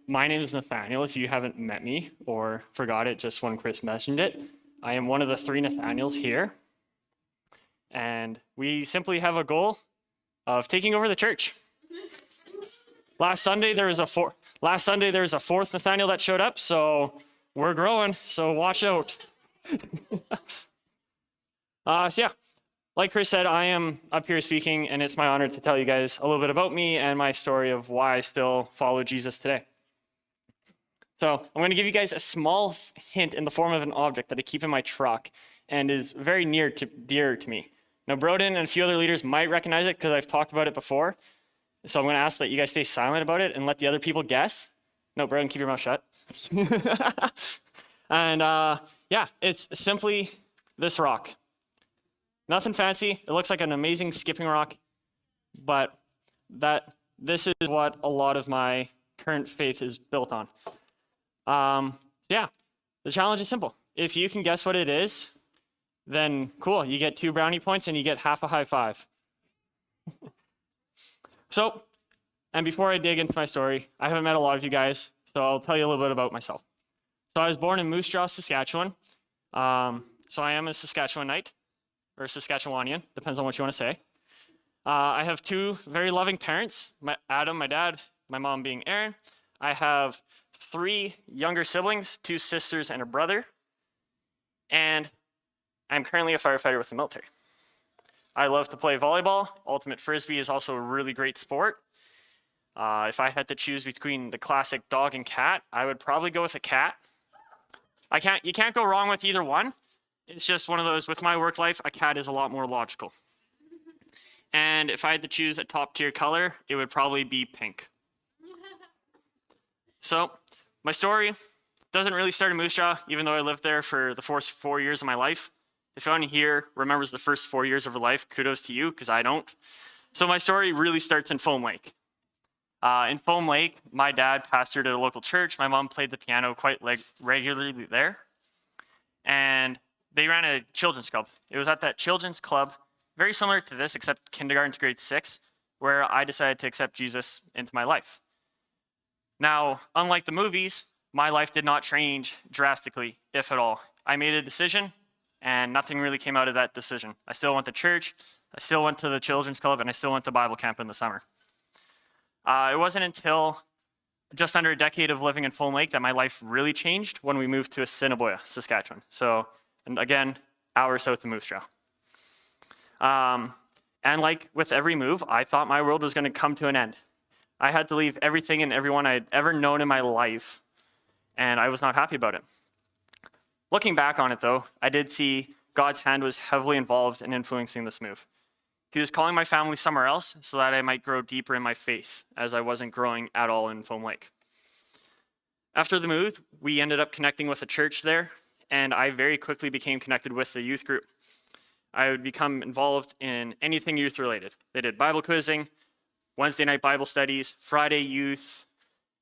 My name is Nathaniel, if you haven't met me or forgot it just when Chris mentioned it. I am one of the three Nathaniels here, and we simply have a goal of taking over the church. Last Sunday there was a fourth Nathaniel that showed up, so we're growing, so watch out. So yeah, like Chris said, I am up here speaking, and it's my honor to tell you guys a little bit about me and my story of why I still follow Jesus today. So I'm going to give you guys a small hint in the form of an object that I keep in my truck and is very dear to me. Now, Broden and a few other leaders might recognize it because I've talked about it before. So I'm going to ask that you guys stay silent about it and let the other people guess. No, Broden, keep your mouth shut. And yeah, it's simply this rock. Nothing fancy. It looks like an amazing skipping rock, but this is what a lot of my current faith is built on. Yeah, the challenge is simple. If you can guess what it is, then cool, you get 2 brownie points and you get half a high five. So, and before I dig into my story, I haven't met a lot of you guys, so I'll tell you a little bit about myself. So I was born in Moose Jaw, Saskatchewan. So I am a Saskatchewanite, or Saskatchewanian, depends on what you want to say. I have 2 very loving parents, Adam, my dad, my mom being Erin. I have 3 younger siblings, 2 sisters and a brother, and I'm currently a firefighter with the military. I love to play volleyball. Ultimate Frisbee is also a really great sport. If I had to choose between the classic dog and cat, I would probably go with a cat. You can't go wrong with either one. It's just one of those, with my work life, a cat is a lot more logical. And if I had to choose a top tier color, it would probably be pink. So my story doesn't really start in Moose Jaw, even though I lived there for the first 4 years of my life. If anyone here remembers the first 4 years of her life, kudos to you, because I don't. So my story really starts in Foam Lake. In Foam Lake, my dad pastored at a local church. My mom played the piano quite regularly there. And they ran a children's club. It was at that children's club, very similar to this, except kindergarten to grade 6, where I decided to accept Jesus into my life. Now, unlike the movies, my life did not change drastically, if at all. I made a decision, and nothing really came out of that decision. I still went to church, I still went to the children's club, and I still went to Bible camp in the summer. It wasn't until just under a decade of living in Foam Lake that my life really changed when we moved to Assiniboia, Saskatchewan. So, and again, hour south of Moose Jaw. And like with every move, I thought my world was going to come to an end. I had to leave everything and everyone I'd ever known in my life, and I was not happy about it. Looking back on it, though, I did see God's hand was heavily involved in influencing this move. He was calling my family somewhere else so that I might grow deeper in my faith, as I wasn't growing at all in Foam Lake. After the move, we ended up connecting with a church there, and I very quickly became connected with the youth group. I would become involved in anything youth related. They did Bible quizzing, Wednesday night Bible studies, Friday youth,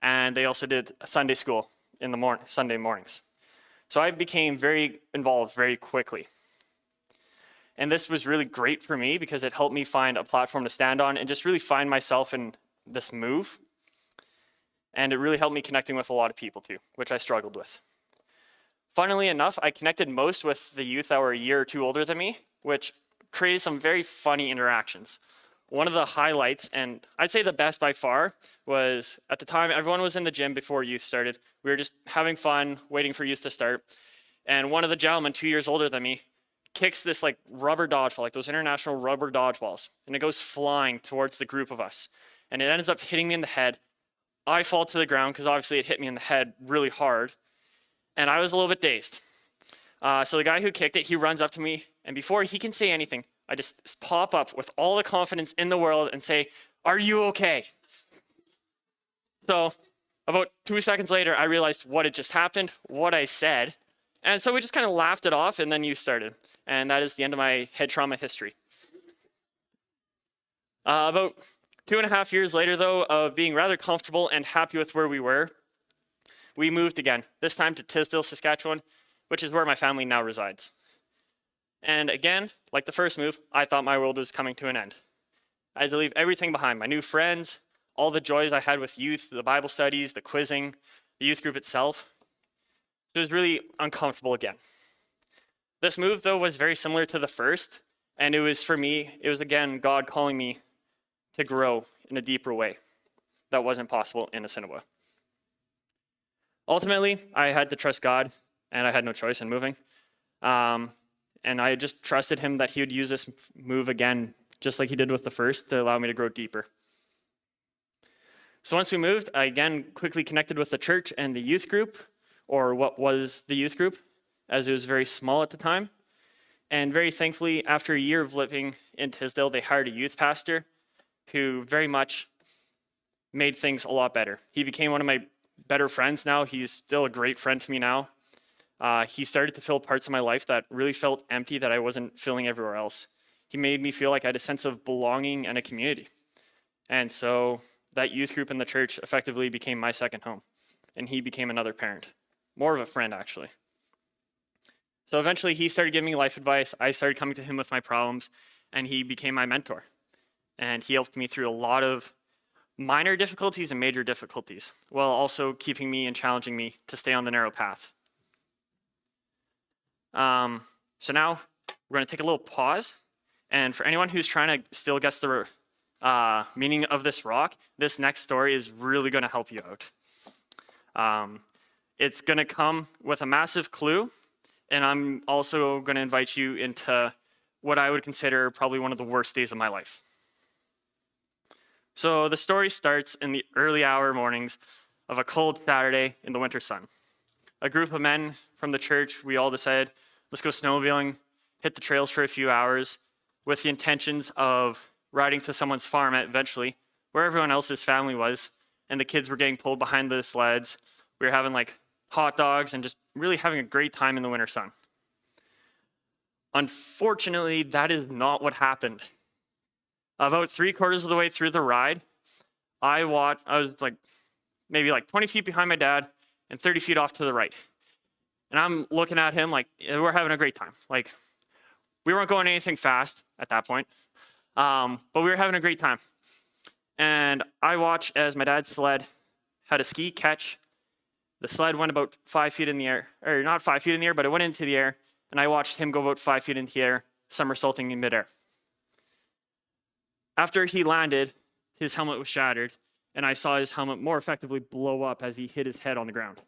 and they also did Sunday school in the Sunday mornings. So I became very involved very quickly. And this was really great for me because it helped me find a platform to stand on and just really find myself in this move. And it really helped me connecting with a lot of people too, which I struggled with. Funnily enough, I connected most with the youth that were a year or 2 older than me, which created some very funny interactions. One of the highlights, and I'd say the best by far, was at the time everyone was in the gym before youth started. We were just having fun, waiting for youth to start. And one of the gentlemen, 2 years older than me, kicks this like rubber dodgeball, like those international rubber dodgeballs, and it goes flying towards the group of us. And it ends up hitting me in the head. I fall to the ground because obviously it hit me in the head really hard. And I was a little bit dazed. So the guy who kicked it, he runs up to me, and before he can say anything, I just pop up with all the confidence in the world and say, "Are you okay?" So about 2 seconds later, I realized what had just happened, what I said. And so we just kind of laughed it off, and then you started. And that is the end of my head trauma history. About 2.5 years later, though, of being rather comfortable and happy with where we were, we moved again, this time to Tisdale, Saskatchewan, which is where my family now resides. And again, like the first move, I thought my world was coming to an end. I had to leave everything behind, my new friends, all the joys I had with youth, the Bible studies, the quizzing, the youth group itself. So it was really uncomfortable again. This move, though, was very similar to the first, and it was, for me, it was again God calling me to grow in a deeper way that wasn't possible in Assiniboia. Ultimately, I had to trust God, and I had no choice in moving. And I just trusted him that he would use this move again, just like he did with the first, to allow me to grow deeper. So once we moved, I again quickly connected with the church and the youth group, or what was the youth group, as it was very small at the time. And very thankfully, after a year of living in Tisdale, they hired a youth pastor who very much made things a lot better. He became one of my better friends now. He's still a great friend to me now. He started to fill parts of my life that really felt empty that I wasn't filling everywhere else. He made me feel like I had a sense of belonging and a community. And so that youth group in the church effectively became my second home. And he became another parent, more of a friend actually. So eventually he started giving me life advice. I started coming to him with my problems, and he became my mentor. And he helped me through a lot of minor difficulties and major difficulties, while also keeping me and challenging me to stay on the narrow path. So now we're going to take a little pause. And for anyone who's trying to still guess the meaning of this rock, this next story is really going to help you out. It's going to come with a massive clue. And I'm also going to invite you into what I would consider probably one of the worst days of my life. So the story starts in the early hour mornings of a cold Saturday in the winter sun. A group of men from the church, we all decided, let's go snowmobiling, hit the trails for a few hours, with the intentions of riding to someone's farm eventually, where everyone else's family was, and the kids were getting pulled behind the sleds. We were having like hot dogs and just really having a great time in the winter sun. Unfortunately, that is not what happened. About 3/4 of the way through the ride, I was like maybe like 20 feet behind my dad and 30 feet off to the right. And I'm looking at him like, we're having a great time. Like, we weren't going anything fast at that point, but we were having a great time. And I watched as my dad's sled had a ski catch. The sled went about 5 feet in the air, or not 5 feet in the air, but it went into the air. And I watched him go about 5 feet into the air, somersaulting in midair. After he landed, his helmet was shattered, and I saw his helmet more effectively blow up as he hit his head on the ground.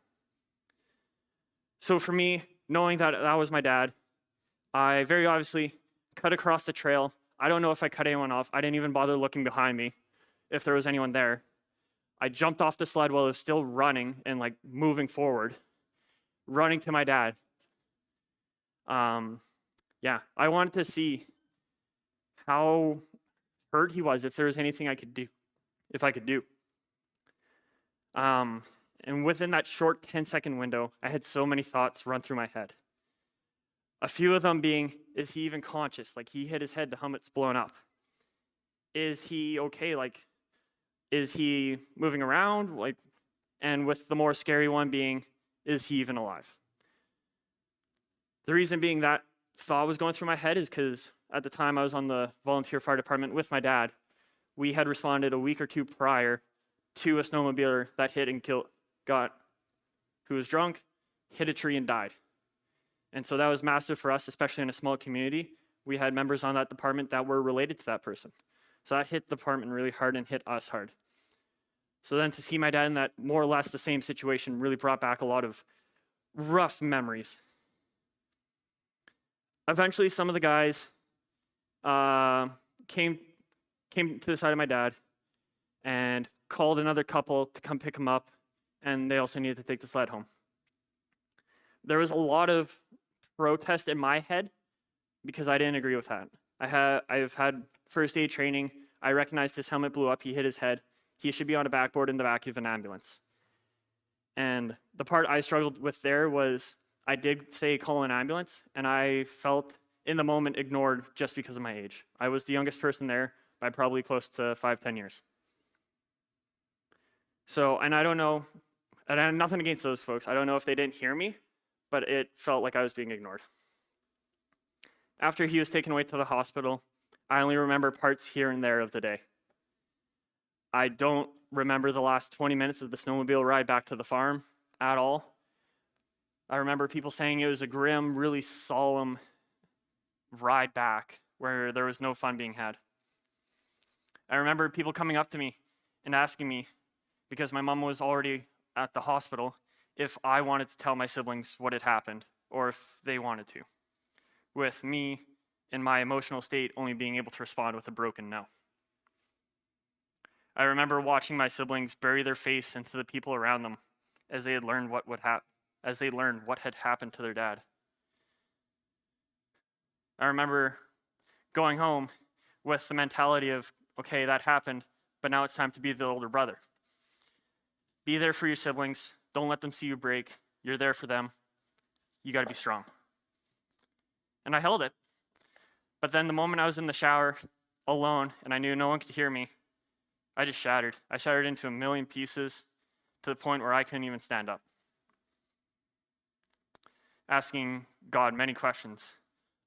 So for me, knowing that that was my dad, I very obviously cut across the trail. I don't know if I cut anyone off. I didn't even bother looking behind me if there was anyone there. I jumped off the sled while it was still running and like moving forward, running to my dad. I wanted to see how hurt he was, if there was anything I could do, if I could do. And within that short 10-second window, I had so many thoughts run through my head. A few of them being, is he even conscious? Like, he hit his head, the helmet's blown up. Is he okay? Like, is he moving around? Like, and with the more scary one being, is he even alive? The reason being that thought was going through my head is because at the time I was on the volunteer fire department with my dad. We had responded a week or two prior to a snowmobiler that hit and who was drunk, hit a tree and died. And so that was massive for us, especially in a small community. We had members on that department that were related to that person. So that hit the department really hard and hit us hard. So then to see my dad in that more or less the same situation really brought back a lot of rough memories. Eventually, some of the guys came to the side of my dad and called another couple to come pick him up, and they also needed to take the sled home. There was a lot of protest in my head because I didn't agree with that. I've had first aid training. I recognized his helmet blew up. He hit his head. He should be on a backboard in the back of an ambulance. And the part I struggled with there was I did say call an ambulance, and I felt in the moment ignored just because of my age. I was the youngest person there by probably close to 5-10 years. So, and I don't know, and I have nothing against those folks. I don't know if they didn't hear me, but it felt like I was being ignored. After he was taken away to the hospital, I only remember parts here and there of the day. I don't remember the last 20 minutes of the snowmobile ride back to the farm at all. I remember people saying it was a grim, really solemn ride back where there was no fun being had. I remember people coming up to me and asking me, because my mom was already at the hospital, if I wanted to tell my siblings what had happened or if they wanted to, with me in my emotional state only being able to respond with a broken no. I remember watching my siblings bury their face into the people around them as they had learned what had happened to their dad. I remember going home with the mentality of, okay, that happened, but now it's time to be the older brother. Be there for your siblings. Don't let them see you break. You're there for them. You got to be strong. And I held it. But then the moment I was in the shower alone and I knew no one could hear me, I just shattered. I shattered into a million pieces to the point where I couldn't even stand up. Asking God many questions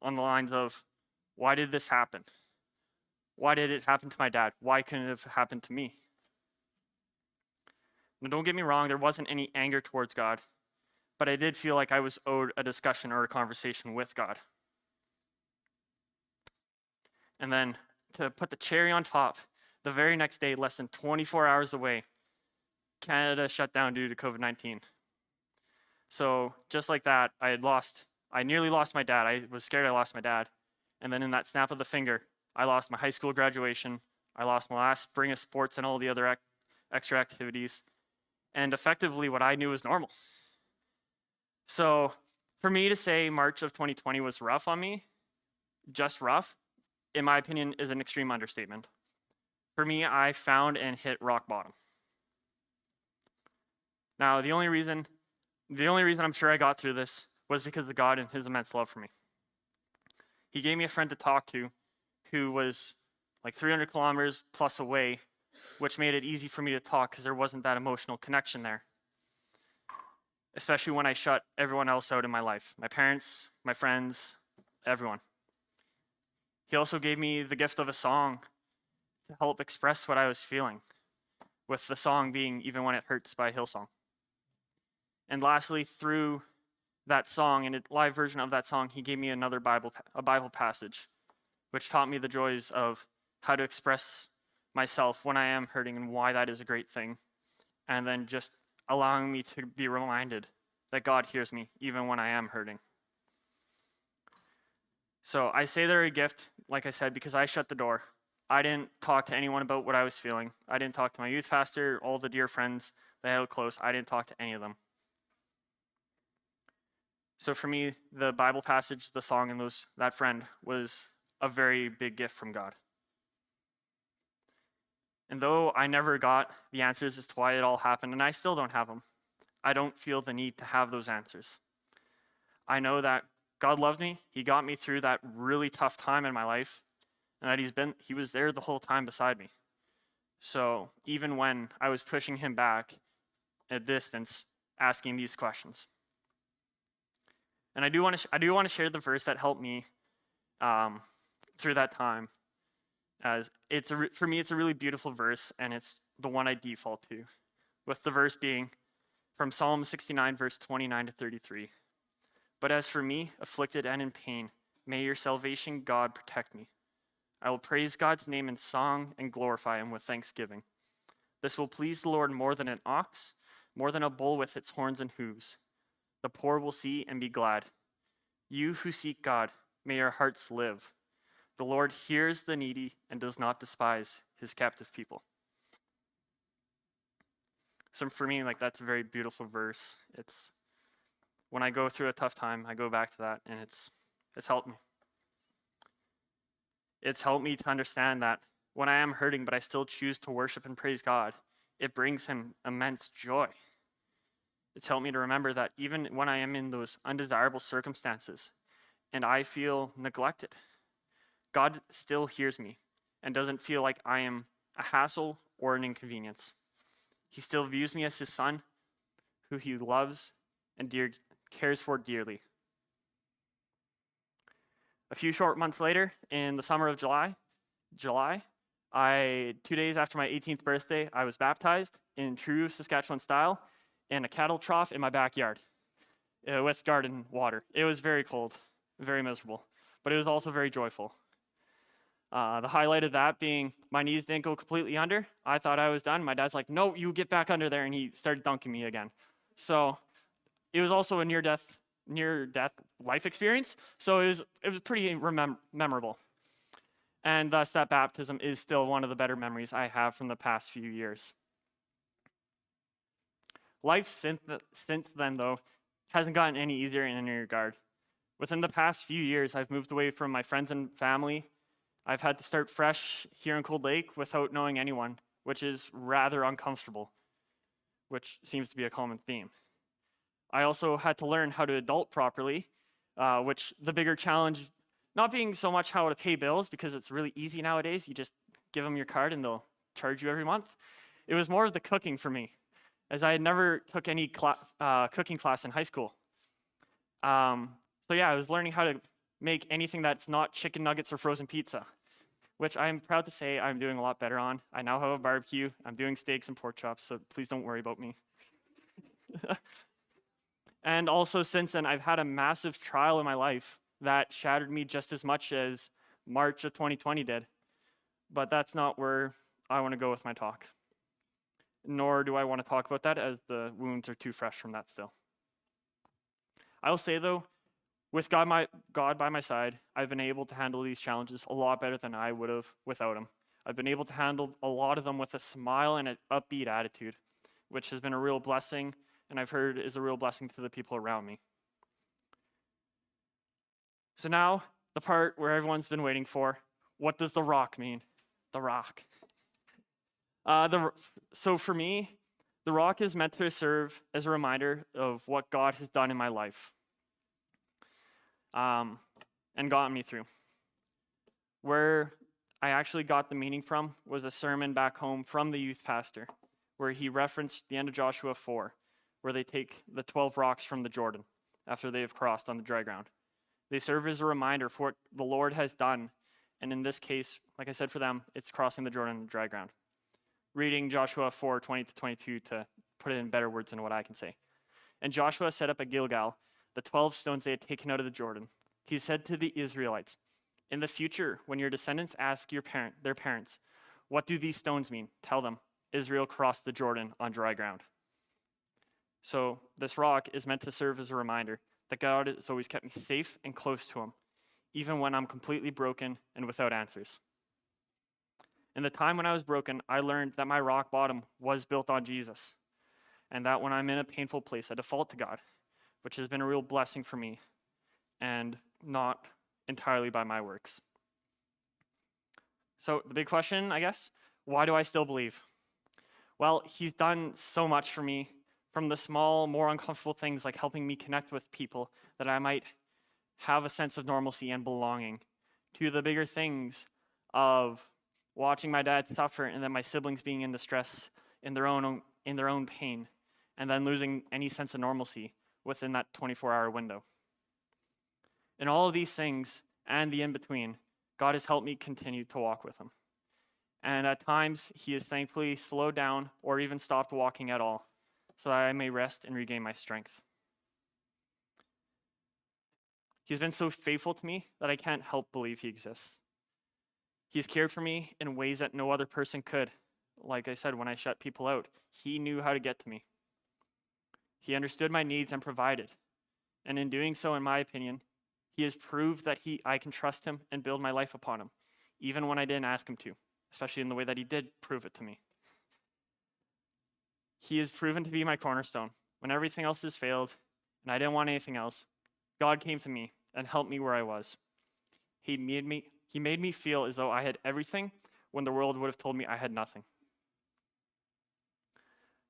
on the lines of, why did this happen? Why did it happen to my dad? Why couldn't it have happened to me? Now, don't get me wrong, there wasn't any anger towards God, but I did feel like I was owed a discussion or a conversation with God. And then to put the cherry on top, the very next day, less than 24 hours away, Canada shut down due to COVID-19. So just like that, I nearly lost my dad. I was scared I lost my dad. And then in that snap of the finger, I lost my high school graduation. I lost my last spring of sports and all the other extra activities. And effectively what I knew was normal. So for me to say March of 2020 was rough on me, just rough, in my opinion, is an extreme understatement. For me, I found and hit rock bottom. Now, the only reason I'm sure I got through this was because of God and his immense love for me. He gave me a friend to talk to who was like 300 kilometers plus away, which made it easy for me to talk because there wasn't that emotional connection there. Especially when I shut everyone else out in my life, my parents, my friends, everyone. He also gave me the gift of a song to help express what I was feeling, with the song being Even When It Hurts by Hillsong. And lastly, through that song and a live version of that song, he gave me a Bible passage, which taught me the joys of how to express myself when I am hurting and why that is a great thing. And then just allowing me to be reminded that God hears me even when I am hurting. So I say they're a gift, like I said, because I shut the door. I didn't talk to anyone about what I was feeling. I didn't talk to my youth pastor, all the dear friends that I held close. I didn't talk to any of them. So for me, the Bible passage, the song, and that friend was a very big gift from God. And though I never got the answers as to why it all happened, and I still don't have them, I don't feel the need to have those answers. I know that God loved me. He got me through that really tough time in my life, and that he was there the whole time beside me. So even when I was pushing him back at a distance, asking these questions. And I do want to share the verse that helped me through that time. As for me, it's a really beautiful verse, and it's the one I default to, with the verse being from Psalm 69, verse 29 to 33. But as for me, afflicted and in pain, may your salvation, God, protect me. I will praise God's name in song and glorify him with thanksgiving. This will please the Lord more than an ox, more than a bull with its horns and hooves. The poor will see and be glad. You who seek God, may your hearts live. The Lord hears the needy and does not despise his captive people. So for me, that's a very beautiful verse. It's when I go through a tough time, I go back to that, and it's helped me. It's helped me to understand that when I am hurting, but I still choose to worship and praise God, it brings him immense joy. It's helped me to remember that even when I am in those undesirable circumstances and I feel neglected, God still hears me and doesn't feel like I am a hassle or an inconvenience. He still views me as his son, who he loves and cares for dearly. A few short months later, in the summer of July, 2 days after my 18th birthday, I was baptized in true Saskatchewan style in a cattle trough in my backyard with garden water. It was very cold, very miserable, but it was also very joyful. The highlight of that being my knees didn't go completely under. I thought I was done. My dad's like, no, you get back under there, and he started dunking me again. So it was also a near-death life experience. So it was pretty memorable. And thus, that baptism is still one of the better memories I have from the past few years. Life since then, though, hasn't gotten any easier in any regard. Within the past few years, I've moved away from my friends and family. I've had to start fresh here in Cold Lake without knowing anyone, which is rather uncomfortable, which seems to be a common theme. I also had to learn how to adult properly, which the bigger challenge, not being so much how to pay bills, because it's really easy nowadays. You just give them your card and they'll charge you every month. It was more of the cooking for me, as I had never took any cooking class in high school. So yeah, I was learning how to make anything that's not chicken nuggets or frozen pizza, which I'm proud to say I'm doing a lot better on. I now have a barbecue. I'm doing steaks and pork chops, so please don't worry about me. And also since then, I've had a massive trial in my life that shattered me just as much as March of 2020 did. But that's not where I want to go with my talk. Nor do I want to talk about that, as the wounds are too fresh from that still. I will say though, with God by my side, I've been able to handle these challenges a lot better than I would have without him. I've been able to handle a lot of them with a smile and an upbeat attitude, which has been a real blessing, and I've heard is a real blessing to the people around me. So now, the part where everyone's been waiting for. What does the rock mean? The rock. So for me, the rock is meant to serve as a reminder of what God has done in my life. And gotten me through. Where I actually got the meaning from was a sermon back home from the youth pastor, where he referenced the end of Joshua 4, where they take the 12 rocks from the Jordan after they have crossed on the dry ground. They serve as a reminder for what the Lord has done, and in this case, like I said for them, it's crossing the Jordan on dry ground. Reading Joshua 4, 20 to 22 to put it in better words than what I can say. And Joshua set up at Gilgal the 12 stones they had taken out of the Jordan. He said to the Israelites, in the future, when your descendants ask their parents, what do these stones mean? Tell them, Israel crossed the Jordan on dry ground. So this rock is meant to serve as a reminder that God has always kept me safe and close to him, even when I'm completely broken and without answers. In the time when I was broken, I learned that my rock bottom was built on Jesus, and that when I'm in a painful place, I default to God, which has been a real blessing for me, and not entirely by my works. So the big question, I guess, why do I still believe? Well, he's done so much for me, from the small, more uncomfortable things like helping me connect with people that I might have a sense of normalcy and belonging, to the bigger things of watching my dad suffer and then my siblings being in distress in their own pain, and then losing any sense of normalcy within that 24-hour window. In all of these things and the in-between, God has helped me continue to walk with him. And at times, he has thankfully slowed down or even stopped walking at all, so that I may rest and regain my strength. He's been so faithful to me that I can't help believe he exists. He's cared for me in ways that no other person could. Like I said, when I shut people out, he knew how to get to me. He understood my needs and provided. And in doing so, in my opinion, he has proved that I can trust him and build my life upon him, even when I didn't ask him to, especially in the way that he did prove it to me. He has proven to be my cornerstone. When everything else has failed and I didn't want anything else, God came to me and helped me where I was. He made me feel as though I had everything when the world would have told me I had nothing.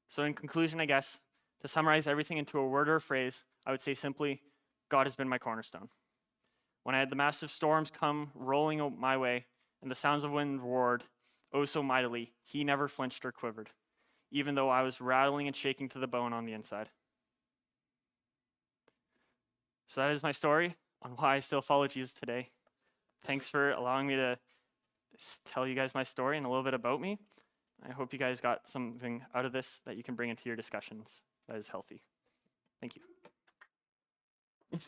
So in conclusion, I guess, to summarize everything into a word or a phrase, I would say simply, God has been my cornerstone. When I had the massive storms come rolling my way and the sounds of wind roared, oh so mightily, he never flinched or quivered, even though I was rattling and shaking to the bone on the inside. So that is my story on why I still follow Jesus today. Thanks for allowing me to tell you guys my story and a little bit about me. I hope you guys got something out of this that you can bring into your discussions that is healthy. Thank you.